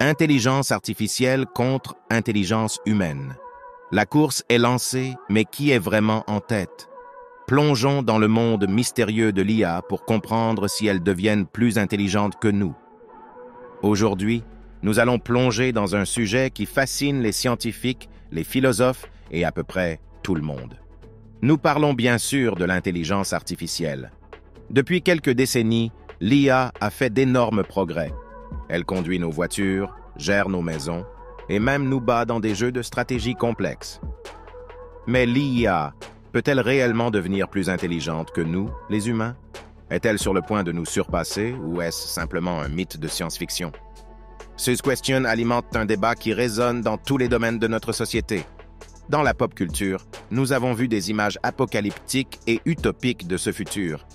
Intelligence artificielle contre intelligence humaine. La course est lancée, mais qui est vraiment en tête? Plongeons dans le monde mystérieux de l'IA pour comprendre si elles deviennent plus intelligentes que nous. Aujourd'hui, nous allons plonger dans un sujet qui fascine les scientifiques, les philosophes et à peu près tout le monde. Nous parlons bien sûr de l'intelligence artificielle. Depuis quelques décennies, l'IA a fait d'énormes progrès. Elle conduit nos voitures, gère nos maisons et même nous bat dans des jeux de stratégie complexes. Mais l'IA peut-elle réellement devenir plus intelligente que nous, les humains? Est-elle sur le point de nous surpasser ou est-ce simplement un mythe de science-fiction? Ces questions alimentent un débat qui résonne dans tous les domaines de notre société. Dans la pop culture, nous avons vu des images apocalyptiques et utopiques de ce futur.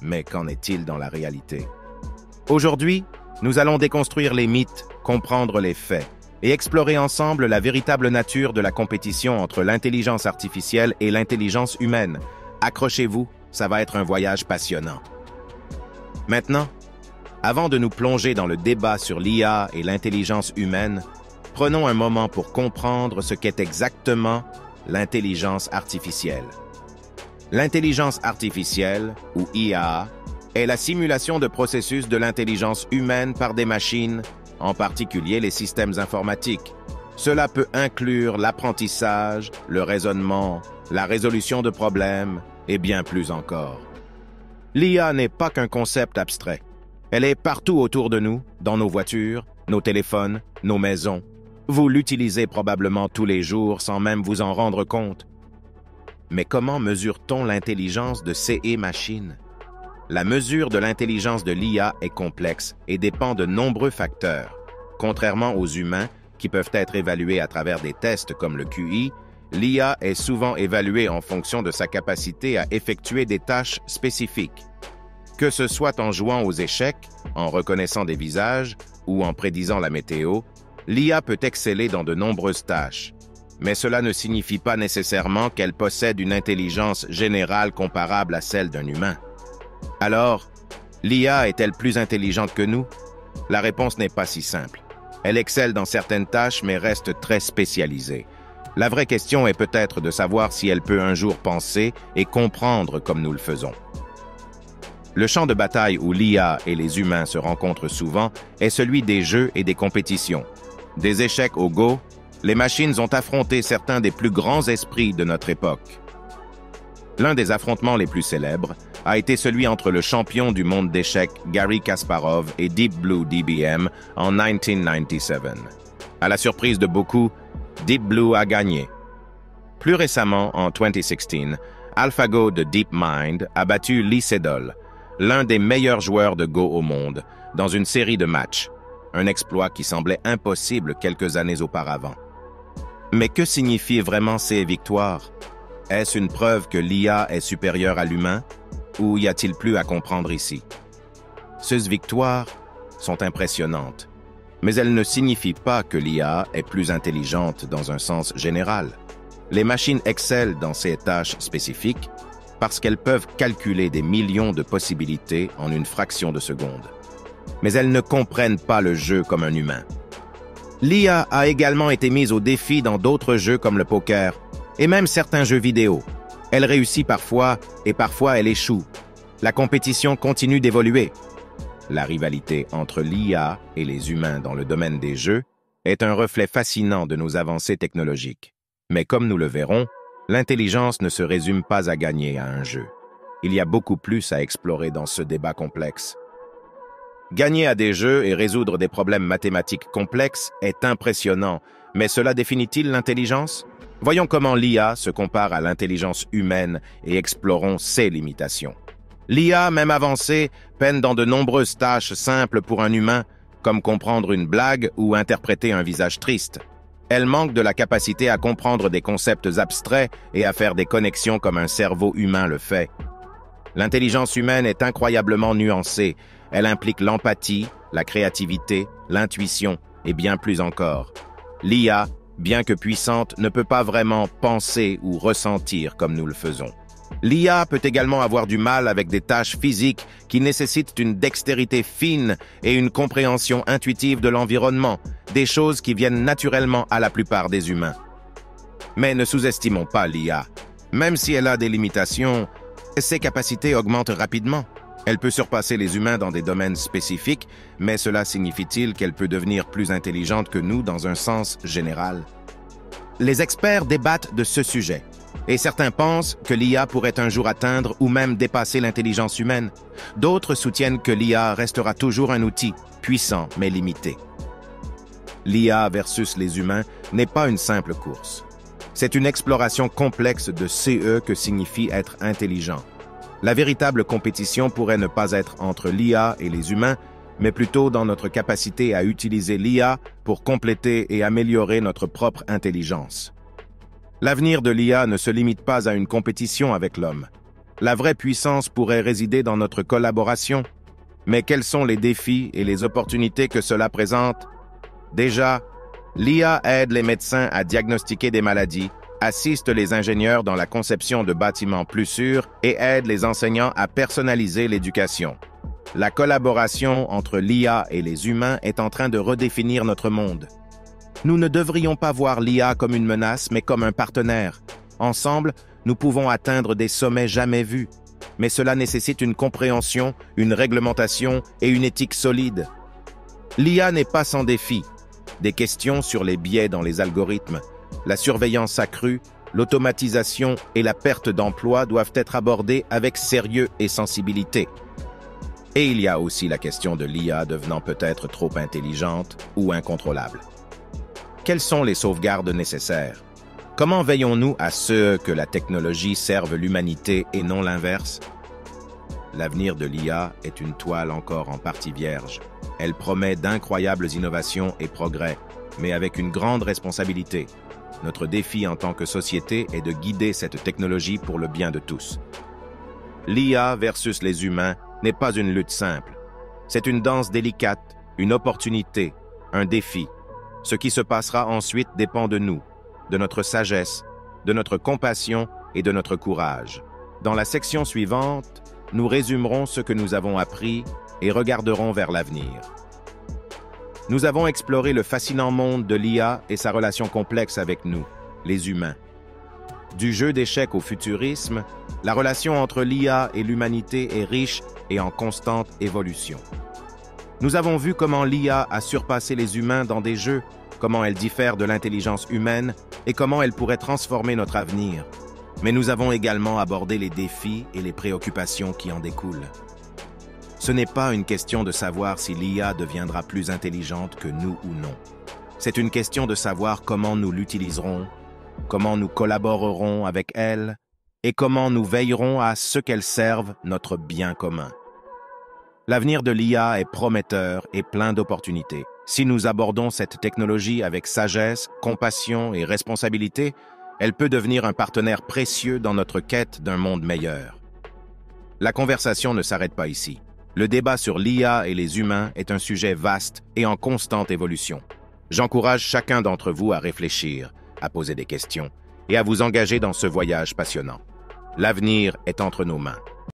Mais qu'en est-il dans la réalité? Aujourd'hui, nous allons déconstruire les mythes, comprendre les faits et explorer ensemble la véritable nature de la compétition entre l'intelligence artificielle et l'intelligence humaine. Accrochez-vous, ça va être un voyage passionnant. Maintenant, avant de nous plonger dans le débat sur l'IA et l'intelligence humaine, prenons un moment pour comprendre ce qu'est exactement l'intelligence artificielle. L'intelligence artificielle, ou IA, est la simulation de processus de l'intelligence humaine par des machines, en particulier les systèmes informatiques. Cela peut inclure l'apprentissage, le raisonnement, la résolution de problèmes et bien plus encore. L'IA n'est pas qu'un concept abstrait. Elle est partout autour de nous, dans nos voitures, nos téléphones, nos maisons. Vous l'utilisez probablement tous les jours sans même vous en rendre compte. Mais comment mesure-t-on l'intelligence de ces machines? La mesure de l'intelligence de l'IA est complexe et dépend de nombreux facteurs. Contrairement aux humains, qui peuvent être évalués à travers des tests comme le QI, l'IA est souvent évaluée en fonction de sa capacité à effectuer des tâches spécifiques. Que ce soit en jouant aux échecs, en reconnaissant des visages ou en prédisant la météo, l'IA peut exceller dans de nombreuses tâches. Mais cela ne signifie pas nécessairement qu'elle possède une intelligence générale comparable à celle d'un humain. Alors, l'IA est-elle plus intelligente que nous? La réponse n'est pas si simple. Elle excelle dans certaines tâches, mais reste très spécialisée. La vraie question est peut-être de savoir si elle peut un jour penser et comprendre comme nous le faisons. Le champ de bataille où l'IA et les humains se rencontrent souvent est celui des jeux et des compétitions. Des échecs au Go, les machines ont affronté certains des plus grands esprits de notre époque. L'un des affrontements les plus célèbres a été celui entre le champion du monde d'échecs Garry Kasparov et Deep Blue DBM en 1997. À la surprise de beaucoup, Deep Blue a gagné. Plus récemment, en 2016, AlphaGo de DeepMind a battu Lee Sedol, l'un des meilleurs joueurs de Go au monde, dans une série de matchs, un exploit qui semblait impossible quelques années auparavant. Mais que signifient vraiment ces victoires? Est-ce une preuve que l'IA est supérieure à l'humain? Ou y a-t-il plus à comprendre ici? Ces victoires sont impressionnantes, mais elles ne signifient pas que l'IA est plus intelligente dans un sens général. Les machines excellent dans ces tâches spécifiques parce qu'elles peuvent calculer des millions de possibilités en une fraction de seconde. Mais elles ne comprennent pas le jeu comme un humain. L'IA a également été mise au défi dans d'autres jeux comme le poker et même certains jeux vidéo. Elle réussit parfois et parfois elle échoue. La compétition continue d'évoluer. La rivalité entre l'IA et les humains dans le domaine des jeux est un reflet fascinant de nos avancées technologiques. Mais comme nous le verrons, l'intelligence ne se résume pas à gagner à un jeu. Il y a beaucoup plus à explorer dans ce débat complexe. Gagner à des jeux et résoudre des problèmes mathématiques complexes est impressionnant, mais cela définit-il l'intelligence? Voyons comment l'IA se compare à l'intelligence humaine et explorons ses limitations. L'IA, même avancée, peine dans de nombreuses tâches simples pour un humain, comme comprendre une blague ou interpréter un visage triste. Elle manque de la capacité à comprendre des concepts abstraits et à faire des connexions comme un cerveau humain le fait. L'intelligence humaine est incroyablement nuancée. Elle implique l'empathie, la créativité, l'intuition et bien plus encore. L'IA, bien que puissante, ne peut pas vraiment penser ou ressentir comme nous le faisons. L'IA peut également avoir du mal avec des tâches physiques qui nécessitent une dextérité fine et une compréhension intuitive de l'environnement. des choses qui viennent naturellement à la plupart des humains. Mais ne sous-estimons pas l'IA. Même si elle a des limitations, ses capacités augmentent rapidement. Elle peut surpasser les humains dans des domaines spécifiques, mais cela signifie-t-il qu'elle peut devenir plus intelligente que nous dans un sens général? Les experts débattent de ce sujet, et certains pensent que l'IA pourrait un jour atteindre ou même dépasser l'intelligence humaine. D'autres soutiennent que l'IA restera toujours un outil, puissant mais limité. L'IA versus les humains n'est pas une simple course. C'est une exploration complexe de ce que signifie être intelligent. La véritable compétition pourrait ne pas être entre l'IA et les humains, mais plutôt dans notre capacité à utiliser l'IA pour compléter et améliorer notre propre intelligence. L'avenir de l'IA ne se limite pas à une compétition avec l'homme. La vraie puissance pourrait résider dans notre collaboration. Mais quels sont les défis et les opportunités que cela présente? Déjà, l'IA aide les médecins à diagnostiquer des maladies, assiste les ingénieurs dans la conception de bâtiments plus sûrs et aide les enseignants à personnaliser l'éducation. La collaboration entre l'IA et les humains est en train de redéfinir notre monde. Nous ne devrions pas voir l'IA comme une menace, mais comme un partenaire. Ensemble, nous pouvons atteindre des sommets jamais vus. Mais cela nécessite une compréhension, une réglementation et une éthique solide. L'IA n'est pas sans défi. Des questions sur les biais dans les algorithmes, la surveillance accrue, l'automatisation et la perte d'emploi doivent être abordées avec sérieux et sensibilité. Et il y a aussi la question de l'IA devenant peut-être trop intelligente ou incontrôlable. Quelles sont les sauvegardes nécessaires? Comment veillons-nous à ce que la technologie serve l'humanité et non l'inverse? L'avenir de l'IA est une toile encore en partie vierge. Elle promet d'incroyables innovations et progrès, mais avec une grande responsabilité. Notre défi en tant que société est de guider cette technologie pour le bien de tous. L'IA versus les humains n'est pas une lutte simple. C'est une danse délicate, une opportunité, un défi. Ce qui se passera ensuite dépend de nous, de notre sagesse, de notre compassion et de notre courage. Dans la section suivante, nous résumerons ce que nous avons appris et regarderons vers l'avenir. Nous avons exploré le fascinant monde de l'IA et sa relation complexe avec nous, les humains. Du jeu d'échecs au futurisme, la relation entre l'IA et l'humanité est riche et en constante évolution. Nous avons vu comment l'IA a surpassé les humains dans des jeux, comment elle diffère de l'intelligence humaine et comment elle pourrait transformer notre avenir. Mais nous avons également abordé les défis et les préoccupations qui en découlent. Ce n'est pas une question de savoir si l'IA deviendra plus intelligente que nous ou non. C'est une question de savoir comment nous l'utiliserons, comment nous collaborerons avec elle et comment nous veillerons à ce qu'elle serve notre bien commun. L'avenir de l'IA est prometteur et plein d'opportunités. Si nous abordons cette technologie avec sagesse, compassion et responsabilité, elle peut devenir un partenaire précieux dans notre quête d'un monde meilleur. La conversation ne s'arrête pas ici. Le débat sur l'IA et les humains est un sujet vaste et en constante évolution. J'encourage chacun d'entre vous à réfléchir, à poser des questions et à vous engager dans ce voyage passionnant. L'avenir est entre nos mains.